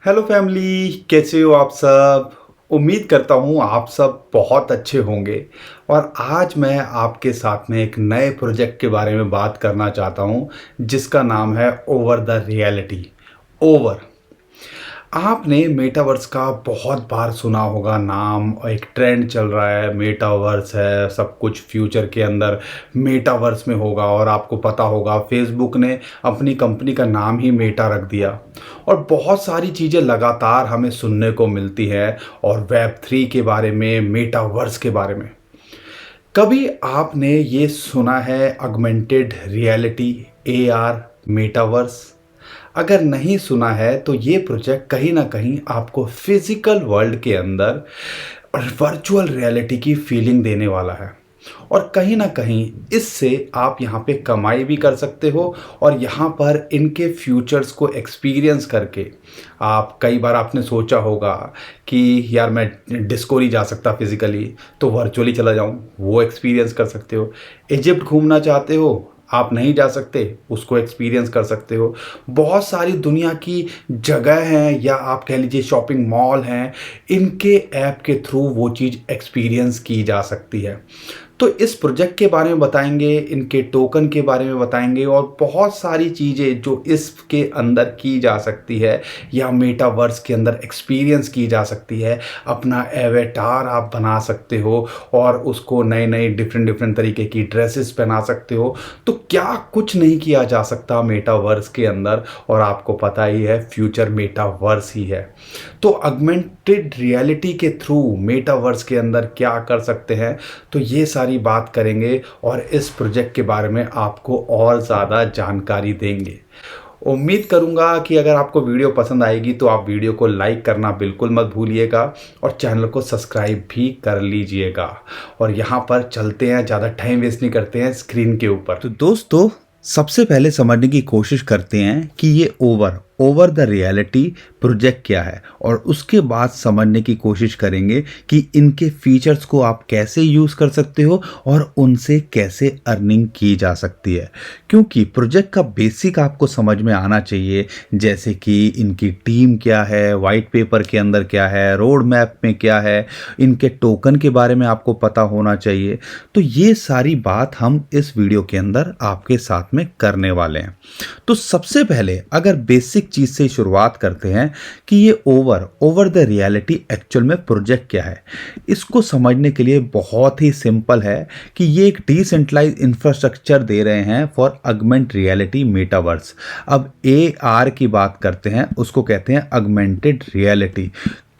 Hello family, कैसे हो आप सब। उम्मीद करता हूँ आप सब बहुत अच्छे होंगे। और आज मैं आपके साथ में एक नए प्रोजेक्ट के बारे में बात करना चाहता हूँ, जिसका नाम है ओवर द रियलिटी। ओवर। आपने मेटावर्स का बहुत बार सुना होगा नाम, और एक ट्रेंड चल रहा है, मेटावर्स है, सब कुछ फ्यूचर के अंदर मेटावर्स में होगा। और आपको पता होगा फेसबुक ने अपनी कंपनी का नाम ही मेटा रख दिया। और बहुत सारी चीज़ें लगातार हमें सुनने को मिलती हैं, और वेब 3 के बारे में, मेटावर्स के बारे में। कभी आपने ये सुना है ऑगमेंटेड रियलिटी, AR, मेटावर्स? अगर नहीं सुना है तो ये प्रोजेक्ट कहीं ना कहीं आपको फिजिकल वर्ल्ड के अंदर वर्चुअल रियलिटी की फीलिंग देने वाला है। और कहीं ना कहीं इससे आप यहाँ पे कमाई भी कर सकते हो, और यहाँ पर इनके फ्यूचर्स को एक्सपीरियंस करके आप, कई बार आपने सोचा होगा कि यार मैं डिस्को नहीं जा सकता फिजिकली, तो वर्चुअली चला जाऊँ, वो एक्सपीरियंस कर सकते हो। इजिप्ट घूमना चाहते हो, आप नहीं जा सकते, उसको एक्सपीरियंस कर सकते हो। बहुत सारी दुनिया की जगह हैं, या आप कह लीजिए शॉपिंग मॉल हैं, इनके ऐप के थ्रू वो चीज़ एक्सपीरियंस की जा सकती है। तो इस प्रोजेक्ट के बारे में बताएंगे, इनके टोकन के बारे में बताएंगे, और बहुत सारी चीज़ें जो इसके अंदर की जा सकती है, या मेटावर्स के अंदर एक्सपीरियंस की जा सकती है। अपना एवेटार आप बना सकते हो, और उसको नए नए डिफरेंट डिफरेंट तरीके की ड्रेसेस पहना सकते हो। तो क्या कुछ नहीं किया जा सकता मेटावर्स के अंदर। और आपको पता ही है फ्यूचर मेटावर्स ही है। तो ऑगमेंटेड रियलिटी के थ्रू मेटावर्स के अंदर क्या कर सकते हैं, तो ये सारी बात करेंगे, और इस प्रोजेक्ट के बारे में आपको और ज़्यादा जानकारी देंगे। उम्मीद करूंगा कि अगर आपको वीडियो पसंद आएगी तो आप वीडियो को लाइक करना बिल्कुल मत भूलिएगा, और चैनल को सब्सक्राइब भी कर लीजिएगा। और यहाँ पर चलते हैं, ज़्यादा टाइम वेस्ट नहीं करते हैं स्क्रीन के ऊपर। तो दोस्तों, सबसे पहले समझने की कोशिश करते हैं कि ये ओवर द रियलिटी प्रोजेक्ट क्या है, और उसके बाद समझने की कोशिश करेंगे कि इनके फीचर्स को आप कैसे यूज़ कर सकते हो, और उनसे कैसे अर्निंग की जा सकती है। क्योंकि प्रोजेक्ट का बेसिक आपको समझ में आना चाहिए, जैसे कि इनकी टीम क्या है, वाइट पेपर के अंदर क्या है, रोड मैप में क्या है, इनके टोकन के बारे में आपको पता होना चाहिए। तो ये सारी बात हम इस वीडियो के अंदर आपके साथ में करने वाले हैं। तो सबसे पहले अगर बेसिक चीज़ से शुरुआत करते हैं कि ये ओवर द रियलिटी एक्चुअल में प्रोजेक्ट क्या है। इसको समझने के लिए बहुत ही सिंपल है कि ये एक डिसेंट्रलाइज इंफ्रास्ट्रक्चर दे रहे हैं फॉर ऑगमेंट रियलिटी मेटावर्स। अब AR की बात करते हैं, उसको कहते हैं ऑगमेंटेड रियलिटी।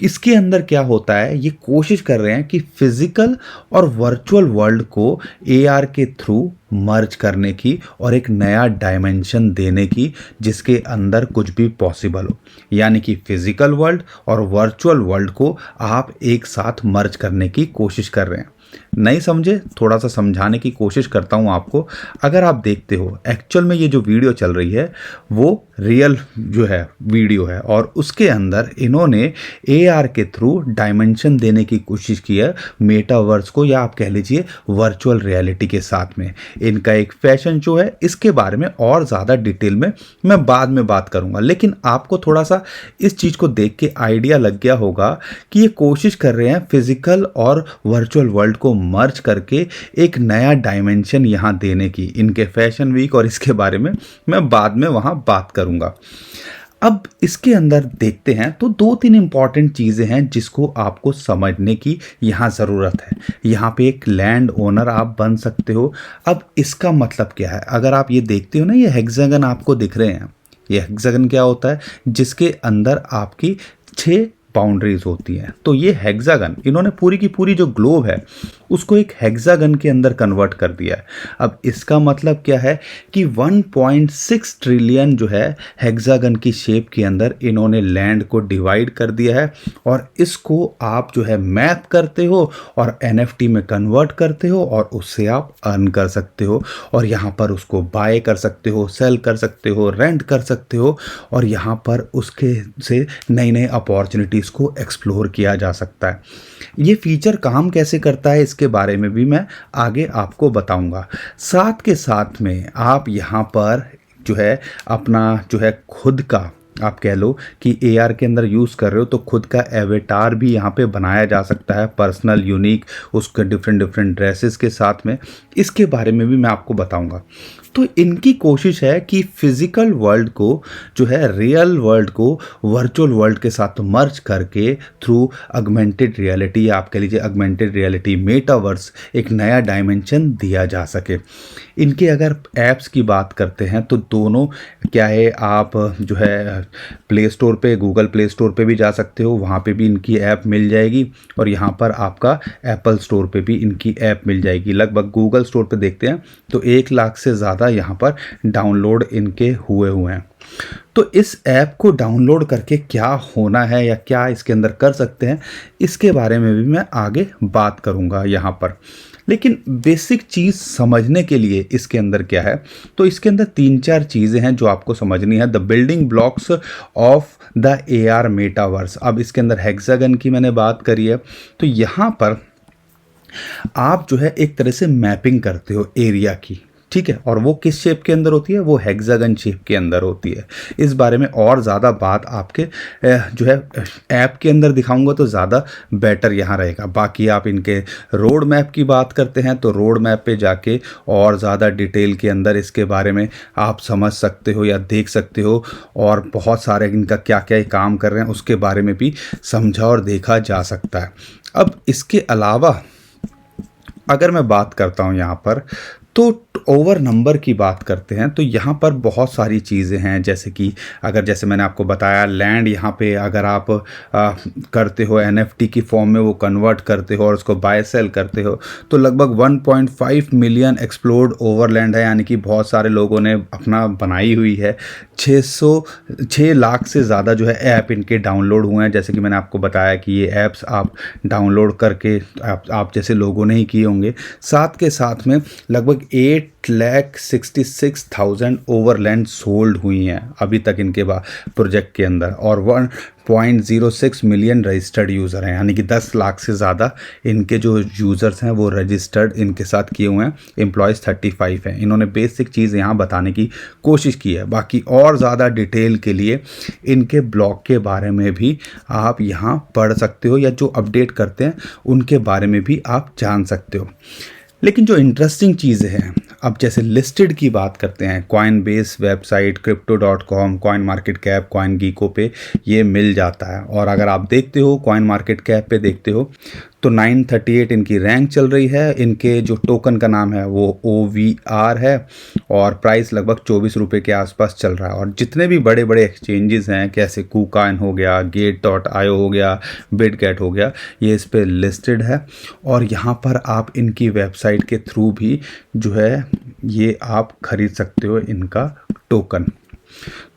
इसके अंदर क्या होता है, ये कोशिश कर रहे हैं कि फिजिकल और वर्चुअल वर्ल्ड को AR के थ्रू मर्ज करने की, और एक नया डायमेंशन देने की, जिसके अंदर कुछ भी पॉसिबल हो। यानी कि फिजिकल वर्ल्ड और वर्चुअल वर्ल्ड को आप एक साथ मर्ज करने की कोशिश कर रहे हैं। नहीं समझे, थोड़ा सा समझाने की कोशिश करता हूँ आपको। अगर आप देखते हो एक्चुअल में ये जो वीडियो चल रही है वो रियल जो है वीडियो है, और उसके अंदर इन्होंने AR के थ्रू डायमेंशन देने की कोशिश की है मेटावर्स को, या आप कह लीजिए वर्चुअल रियलिटी के साथ में। इनका एक फैशन शो है, इसके बारे में और ज़्यादा डिटेल में मैं बाद में बात करूँगा। लेकिन आपको थोड़ा सा इस चीज़ को देख के आइडिया लग गया होगा कि ये कोशिश कर रहे हैं फिजिकल और वर्चुअल वर्ल्ड को मर्ज करके एक नया डायमेंशन यहाँ देने की। इनके फैशन वीक और इसके बारे में मैं बाद में वहाँ बात करूँगा। अब इसके अंदर देखते हैं तो दो तीन इंपॉर्टेंट चीज़ें हैं जिसको आपको समझने की यहाँ ज़रूरत है। यहाँ पे एक लैंड ओनर आप बन सकते हो। अब इसका मतलब क्या है, अगर आप ये देखते हो ना, ये हेक्सागन आपको दिख रहे हैं। ये हेक्सागन क्या होता है, जिसके अंदर आपकी 6 बाउंड्रीज होती हैं। तो ये हेक्सागन, इन्होंने पूरी की पूरी जो ग्लोब है उसको एक हेक्सागन के अंदर कन्वर्ट कर दिया है। अब इसका मतलब क्या है कि 1.6 ट्रिलियन जो है हेक्सागन की शेप के अंदर इन्होंने लैंड को डिवाइड कर दिया है, और इसको आप जो है मैप करते हो और NFT में कन्वर्ट करते हो, और उससे आप अर्न कर सकते हो। और यहाँ पर उसको बाय कर सकते हो, सेल कर सकते हो, रेंट कर सकते हो, और यहाँ पर उसके से नई नई अपॉर्चुनिटीज़ को एक्सप्लोर किया जा सकता है। ये फीचर काम कैसे करता है इसके बारे में भी मैं आगे आपको बताऊंगा। साथ के साथ में आप यहाँ पर जो है अपना जो है खुद का आप कह लो कि एआर के अंदर यूज़ कर रहे हो तो खुद का एवेटार भी यहाँ पे बनाया जा सकता है, पर्सनल यूनिक, उसके डिफरेंट डिफरेंट ड्रेसेस के साथ में। इसके बारे में भी मैं आपको बताऊंगा। तो इनकी कोशिश है कि फिजिकल वर्ल्ड को जो है रियल वर्ल्ड को वर्चुअल वर्ल्ड के साथ मर्ज करके थ्रू ऑगमेंटेड रियलिटी, आप कह लीजिए ऑगमेंटेड रियलिटी, मेटावर्स, एक नया डायमेंशन दिया जा सके। इनके अगर ऐप्स की बात करते हैं तो दोनों क्या है, आप जो है प्ले स्टोर पे, गूगल प्ले स्टोर पे भी जा सकते हो, वहाँ पे भी इनकी ऐप मिल जाएगी, और यहाँ पर आपका एप्पल स्टोर पे भी इनकी ऐप मिल जाएगी। लगभग गूगल स्टोर पे देखते हैं तो 1 लाख से ज़्यादा यहाँ पर डाउनलोड इनके हुए हैं। तो इस ऐप को डाउनलोड करके क्या होना है या क्या इसके अंदर कर सकते हैं, इसके बारे में भी मैं आगे बात करूँगा यहाँ पर। लेकिन बेसिक चीज़ समझने के लिए इसके अंदर क्या है, तो इसके अंदर 3-4 चीज़ें हैं जो आपको समझनी है। The building blocks of the AR metaverse. अब इसके अंदर हेक्सागन की मैंने बात करी है, तो यहाँ पर आप जो है एक तरह से मैपिंग करते हो एरिया की, ठीक है, और वो किस शेप के अंदर होती है, वो हेक्सागन शेप के अंदर होती है। इस बारे में और ज़्यादा बात आपके जो है ऐप के अंदर दिखाऊंगा तो ज़्यादा बेटर यहाँ रहेगा। बाकी आप इनके रोड मैप की बात करते हैं तो रोड मैप पे जाके और ज़्यादा डिटेल के अंदर इसके बारे में आप समझ सकते हो या देख सकते हो, और बहुत सारे इनका क्या क्या काम कर रहे हैं उसके बारे में भी समझा और देखा जा सकता है। अब इसके अलावा अगर मैं बात करता हूँ यहाँ पर, तो ओवर नंबर की बात करते हैं तो यहाँ पर बहुत सारी चीज़ें हैं, जैसे कि अगर जैसे मैंने आपको बताया लैंड, यहाँ पे अगर आप करते हो एनएफटी की फॉर्म में वो कन्वर्ट करते हो और उसको बाय सेल करते हो, तो लगभग 1.5 मिलियन एक्सप्लोर्ड ओवरलैंड है, यानी कि बहुत सारे लोगों ने अपना बनाई हुई है। 6 लाख से ज़्यादा जो है ऐप इनके डाउनलोड हुए हैं। जैसे कि मैंने आपको बताया कि ये ऐप्स आप डाउनलोड करके आप जैसे लोगों ने ही किए होंगे। साथ के साथ में लगभग 8,66,000 ओवरलैंड सोल्ड हुई हैं अभी तक इनके प्रोजेक्ट के अंदर, और 1.06 मिलियन रजिस्टर्ड यूज़र हैं, यानी कि 10 लाख से ज़्यादा इनके जो यूज़र्स हैं वो रजिस्टर्ड इनके साथ किए हुए हैं। एम्प्लॉयज़ 35 हैं। इन्होंने बेसिक चीज़ यहाँ बताने की कोशिश की है। बाकी और ज़्यादा डिटेल के लिए इनके ब्लॉग के बारे में भी आप यहाँ पढ़ सकते हो, या जो अपडेट करते हैं उनके बारे में भी आप जान सकते हो। लेकिन जो इंटरेस्टिंग चीज़ें हैं, अब जैसे लिस्टेड की बात करते हैं, Coinbase website, crypto.com, Coin Market Cap, Coin Gecko पे ये मिल जाता है। और अगर आप देखते हो कॉइन मार्केट कैप पे देखते हो तो 938 इनकी रैंक चल रही है। इनके जो टोकन का नाम है वो OVR है, और प्राइस लगभग 24 रुपये के आसपास चल रहा है। और जितने भी बड़े बड़े एक्सचेंजेस हैं, कैसे KuCoin हो गया, Gate.io हो गया, Bitget हो गया, ये इस पर लिस्टेड है। और यहाँ पर आप इनकी वेबसाइट के थ्रू भी जो है ये आप खरीद सकते हो इनका टोकन।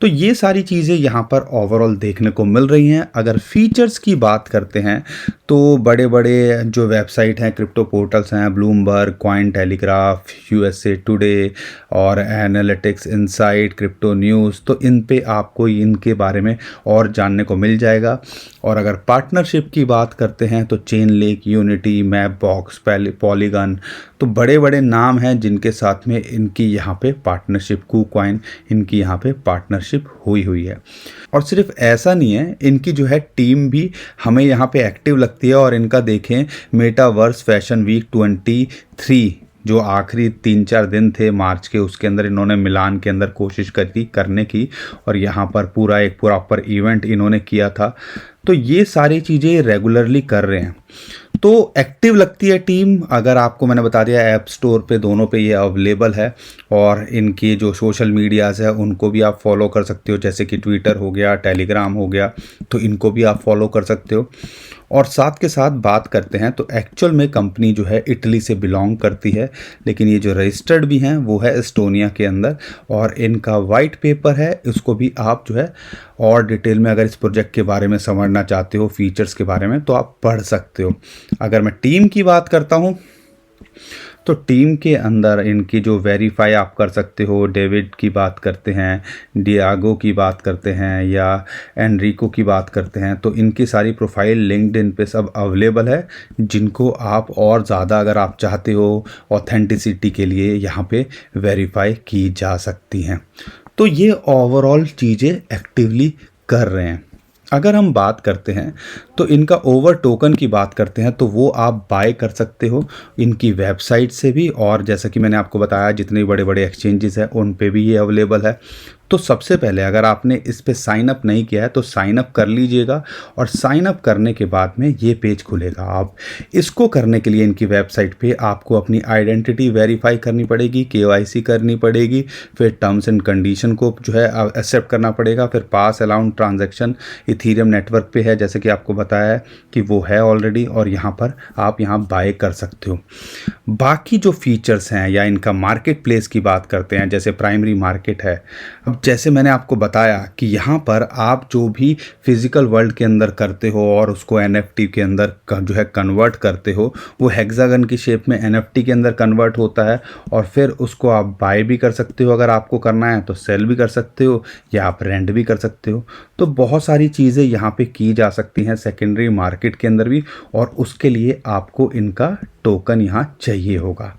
तो ये सारी चीज़ें यहाँ पर ओवरऑल देखने को मिल रही हैं। अगर फीचर्स की बात करते हैं तो बड़े बड़े जो वेबसाइट हैं, क्रिप्टो पोर्टल्स हैं, Bloomberg, coin telegraph, USA today और एनालिटिक्स इनसाइट, क्रिप्टो न्यूज़, तो इन पे आपको इनके बारे में और जानने को मिल जाएगा। और अगर पार्टनरशिप की बात करते हैं तो चेन लेक, यूनिटी, मैपबॉक्स, पॉलीगन, तो बड़े बड़े नाम हैं जिनके साथ में इनकी यहाँ पे पार्टनरशिप, KuCoin इनकी यहाँ पे पार्टनरशिप हुई है। और सिर्फ ऐसा नहीं है, इनकी जो है टीम भी हमें यहाँ पे एक्टिव लगती है। और इनका देखें मेटावर्स फैशन वीक 23 जो आखिरी 3-4 दिन थे मार्च के, उसके अंदर इन्होंने मिलान के अंदर कोशिश करी करने की, और यहाँ पर पूरा एक प्रॉपर इवेंट इन्होंने किया था। तो ये सारी चीज़ें रेगुलरली कर रहे हैं, तो एक्टिव लगती है टीम। अगर आपको मैंने बता दिया ऐप स्टोर पे दोनों पे ये अवेलेबल है, और इनकी जो सोशल मीडियाज़ है उनको भी आप फॉलो कर सकते हो, जैसे कि ट्विटर हो गया, टेलीग्राम हो गया, तो इनको भी आप फॉलो कर सकते हो। और साथ के साथ बात करते हैं तो एक्चुअल में कंपनी जो है इटली से बिलोंग करती है, लेकिन ये जो रजिस्टर्ड भी हैं वो है एस्टोनिया के अंदर। और इनका वाइट पेपर है, उसको भी आप जो है और डिटेल में अगर इस प्रोजेक्ट के बारे में समझना चाहते हो, फीचर्स के बारे में, तो आप पढ़ सकते हो। अगर मैं टीम की बात करता हूँ तो टीम के अंदर इनकी जो वेरीफाई आप कर सकते हो, डेविड की बात करते हैं, डियागो की बात करते हैं, या एनरिको की बात करते हैं, तो इनकी सारी प्रोफाइल लिंक्डइन पे सब अवेलेबल है, जिनको आप और ज़्यादा अगर आप चाहते हो ऑथेंटिसिटी के लिए यहाँ पे वेरीफाई की जा सकती हैं। तो ये ओवरऑल चीज़ें एक्टिवली कर रहे हैं। अगर हम बात करते हैं तो इनका ओवर टोकन की बात करते हैं तो वो आप बाय कर सकते हो इनकी वेबसाइट से भी, और जैसा कि मैंने आपको बताया जितने बड़े बड़े एक्सचेंजेस हैं उन पे भी ये अवेलेबल है। तो सबसे पहले अगर आपने इस पे साइन अप नहीं किया है तो साइन अप कर लीजिएगा, और साइन अप करने के बाद में ये पेज खुलेगा। आप इसको करने के लिए इनकी वेबसाइट पे आपको अपनी आइडेंटिटी वेरीफाई करनी पड़ेगी, केवाईसी करनी पड़ेगी, फिर टर्म्स एंड कंडीशन को जो है एक्सेप्ट करना पड़ेगा, फिर पास अलाउंड ट्रांजैक्शन इथीरियम नेटवर्क पे है जैसे कि आपको बताया है कि वो है ऑलरेडी, और यहाँ पर आप यहाँ बाय कर सकते हो। बाकी जो फीचर्स हैं या इनका मार्केट प्लेस की बात करते हैं, जैसे प्राइमरी मार्केट है। अब जैसे मैंने आपको बताया कि यहाँ पर आप जो भी फिजिकल वर्ल्ड के अंदर करते हो और उसको एनएफटी के अंदर जो है कन्वर्ट करते हो, वो हेक्सागन की शेप में एनएफटी के अंदर कन्वर्ट होता है, और फिर उसको आप बाय भी कर सकते हो, अगर आपको करना है तो सेल भी कर सकते हो या आप रेंट भी कर सकते हो। तो बहुत सारी चीज़ें यहाँ पे की जा सकती हैं सेकेंडरी मार्केट के अंदर भी, और उसके लिए आपको इनका टोकन यहाँ चाहिए होगा।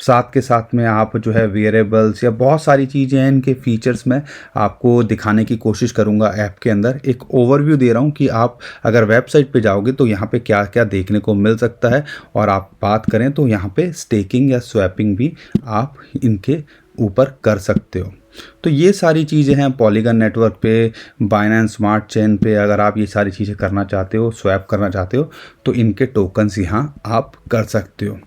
साथ के साथ में आप जो है वेरिएबल्स या बहुत सारी चीज़ें हैं, इनके फीचर्स मैं आपको दिखाने की कोशिश करूँगा ऐप के अंदर। एक ओवरव्यू दे रहा हूँ कि आप अगर वेबसाइट पे जाओगे तो यहाँ पे क्या क्या देखने को मिल सकता है, और आप बात करें तो यहाँ पे स्टेकिंग या स्वैपिंग भी आप इनके ऊपर कर सकते हो। तो ये सारी चीज़ें हैं पॉलीगन नेटवर्क पे, बाइनेंस स्मार्ट चेन पे। अगर आप ये सारी चीज़ें करना चाहते हो, स्वैप करना चाहते हो, तो इनके टोकन्स यहाँ आप कर सकते हो।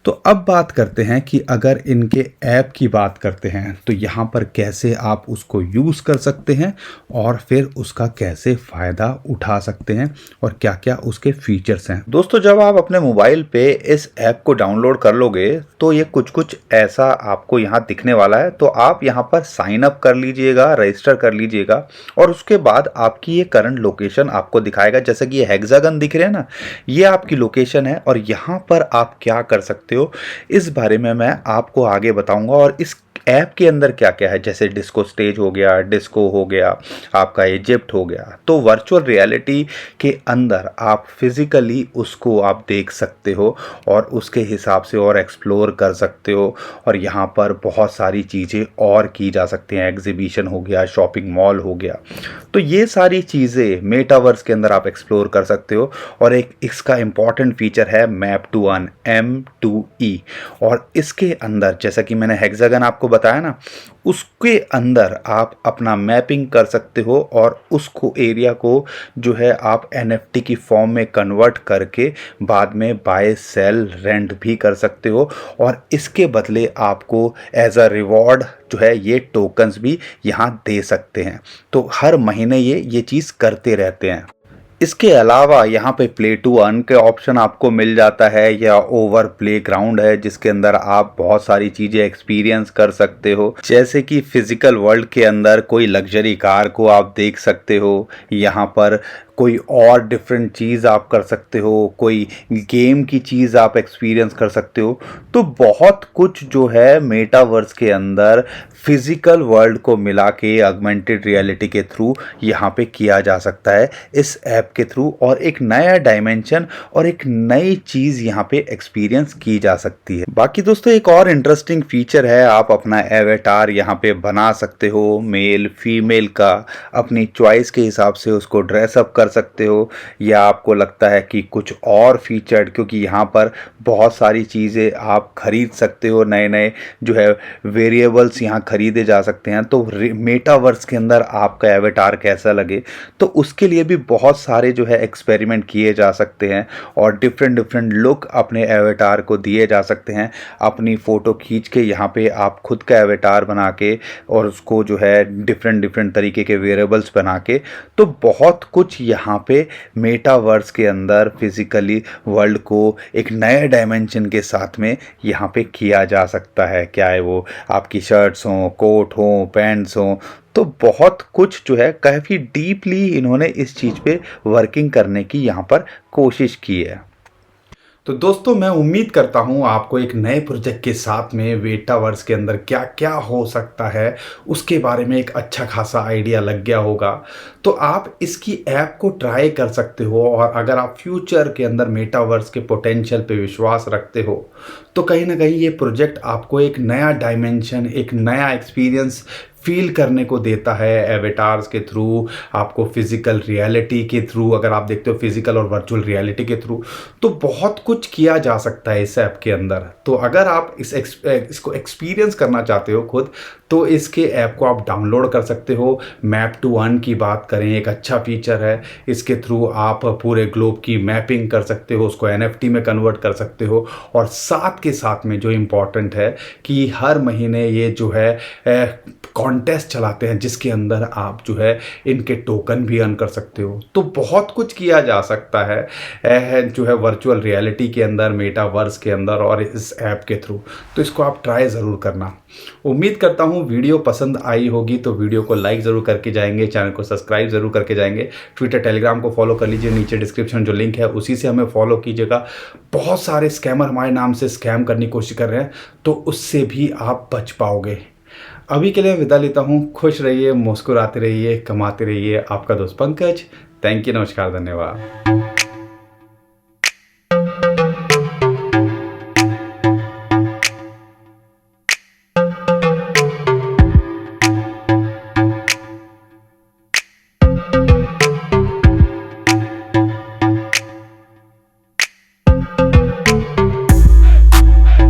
तो अब बात करते हैं कि अगर इनके ऐप की बात करते हैं तो यहाँ पर कैसे आप उसको यूज़ कर सकते हैं और फिर उसका कैसे फ़ायदा उठा सकते हैं और क्या क्या उसके फीचर्स हैं। दोस्तों, जब आप अपने मोबाइल पे इस ऐप को डाउनलोड कर लोगे तो ये कुछ ऐसा आपको यहाँ दिखने वाला है। तो आप यहाँ पर साइन अप कर लीजिएगा, रजिस्टर कर लीजिएगा, और उसके बाद आपकी ये करंट लोकेशन आपको दिखाएगा। जैसे कि ये हेक्सागन दिख रहे हैं ना, ये आपकी लोकेशन है, और यहाँ पर आप क्या कर सकते हो इस बारे में मैं आपको आगे बताऊंगा। और इस ऐप के अंदर क्या क्या है, जैसे डिस्को स्टेज हो गया, डिस्को हो गया, आपका इजिप्ट हो गया। तो वर्चुअल रियलिटी के अंदर आप फिजिकली उसको आप देख सकते हो और उसके हिसाब से और एक्सप्लोर कर सकते हो। और यहाँ पर बहुत सारी चीज़ें और की जा सकती हैं, एग्जीबिशन हो गया, शॉपिंग मॉल हो गया। तो ये सारी चीज़ें मेटावर्स के अंदर आप एक्सप्लोर कर सकते हो। और एक इसका इम्पॉर्टेंट फीचर है मैप टू अर्न, M2E। और इसके अंदर जैसा कि मैंने हेक्सागन आपको बताया ना, उसके अंदर आप अपना मैपिंग कर सकते हो और उसको एरिया को जो है आप NFT की फॉर्म में कन्वर्ट करके बाद में बाय सेल रेंट भी कर सकते हो। और इसके बदले आपको एज अ रिवॉर्ड जो है ये टोकन्स भी यहाँ दे सकते हैं। तो हर महीने ये चीज़ करते रहते हैं। इसके अलावा यहाँ पे प्ले टू अर्न के ऑप्शन आपको मिल जाता है, या ओवर प्ले ग्राउंड है जिसके अंदर आप बहुत सारी चीज़ें एक्सपीरियंस कर सकते हो। जैसे कि फिजिकल वर्ल्ड के अंदर कोई लग्जरी कार को आप देख सकते हो, यहाँ पर कोई और डिफरेंट चीज़ आप कर सकते हो, कोई गेम की चीज़ आप एक्सपीरियंस कर सकते हो। तो बहुत कुछ जो है मेटावर्स के अंदर फिजिकल वर्ल्ड को मिला के ऑगमेंटेड रियलिटी के थ्रू यहाँ पे किया जा सकता है इस ऐप के थ्रू, और एक नया डायमेंशन और एक नई चीज़ यहाँ पे एक्सपीरियंस की जा सकती है। बाकी दोस्तों, एक और इंटरेस्टिंग फीचर है, आप अपना एवेटार यहाँ पे बना सकते हो, मेल फीमेल का, अपनी चॉइस के हिसाब से उसको ड्रेसअप कर सकते हो। या आपको लगता है कि कुछ और फीचर, क्योंकि यहाँ पर बहुत सारी चीज़ें आप खरीद सकते हो, नए नए जो है वेरिएबल्स यहाँ खरीदे जा सकते हैं। तो मेटावर्स के अंदर आपका एवेटार कैसा लगे, तो उसके लिए भी बहुत सारे जो है एक्सपेरिमेंट किए जा सकते हैं, और डिफरेंट लुक अपने एवेटार को दिए जा सकते हैं। अपनी फ़ोटो खींच के यहाँ पे आप खुद का एवेटार बना के और उसको जो है डिफरेंट तरीके के वेरिएबल्स बना के, तो बहुत कुछ यहाँ पे मेटावर्स के अंदर फिजिकली वर्ल्ड को एक नए डायमेंशन के साथ में यहाँ पे किया जा सकता है। क्या है वो, आपकी शर्ट्स हों, कोट हों, पैंट्स हों। तो बहुत कुछ जो है काफ़ी डीपली इन्होंने इस चीज़ पे वर्किंग करने की यहाँ पर कोशिश की है। तो दोस्तों, मैं उम्मीद करता हूँ आपको एक नए प्रोजेक्ट के साथ में मेटावर्स के अंदर क्या क्या हो सकता है उसके बारे में एक अच्छा खासा आइडिया लग गया होगा। तो आप इसकी ऐप को ट्राई कर सकते हो, और अगर आप फ्यूचर के अंदर मेटावर्स के पोटेंशियल पे विश्वास रखते हो तो कहीं ना कहीं ये प्रोजेक्ट आपको एक नया डायमेंशन, एक नया एक्सपीरियंस फ़ील करने को देता है एवेटार्स के थ्रू, आपको फ़िज़िकल रियलिटी के थ्रू, अगर आप देखते हो फ़िज़िकल और वर्चुअल रियलिटी के थ्रू, तो बहुत कुछ किया जा सकता है इस ऐप के अंदर। तो अगर आप इसको एक्सपीरियंस करना चाहते हो खुद, तो इसके ऐप को आप डाउनलोड कर सकते हो। मैप टू अर्न की बात करें, एक अच्छा फ़ीचर है। इसके थ्रू आप पूरे ग्लोब की मैपिंग कर सकते हो, उसको एनएफटी में कन्वर्ट कर सकते हो, और साथ के साथ में जो इम्पोर्टेंट है कि हर महीने ये जो है कॉन्टेस्ट चलाते हैं, जिसके अंदर आप जो है इनके टोकन भी अर्न कर सकते हो। तो बहुत कुछ किया जा सकता है जो है वर्चुअल रियलिटी के अंदर, मेटावर्स के अंदर, और इस ऐप के थ्रू। तो इसको आप ट्राई ज़रूर करना। उम्मीद करता हूँ वीडियो पसंद आई होगी, तो वीडियो को लाइक ज़रूर करके जाएंगे, चैनल को सब्सक्राइब ज़रूर करके जाएंगे। ट्विटर टेलीग्राम को फॉलो कर लीजिए, नीचे डिस्क्रिप्शन जो लिंक है उसी से हमें फॉलो कीजिएगा। बहुत सारे स्कैमर हमारे नाम से स्कैम करने की कोशिश कर रहे हैं, तो उससे भी आप बच पाओगे। अभी के लिए विदा लेता हूँ। खुश रहिए, मुस्कुराते रहिए, कमाते रहिए। आपका दोस्त पंकज। थैंक यू, नमस्कार, धन्यवाद।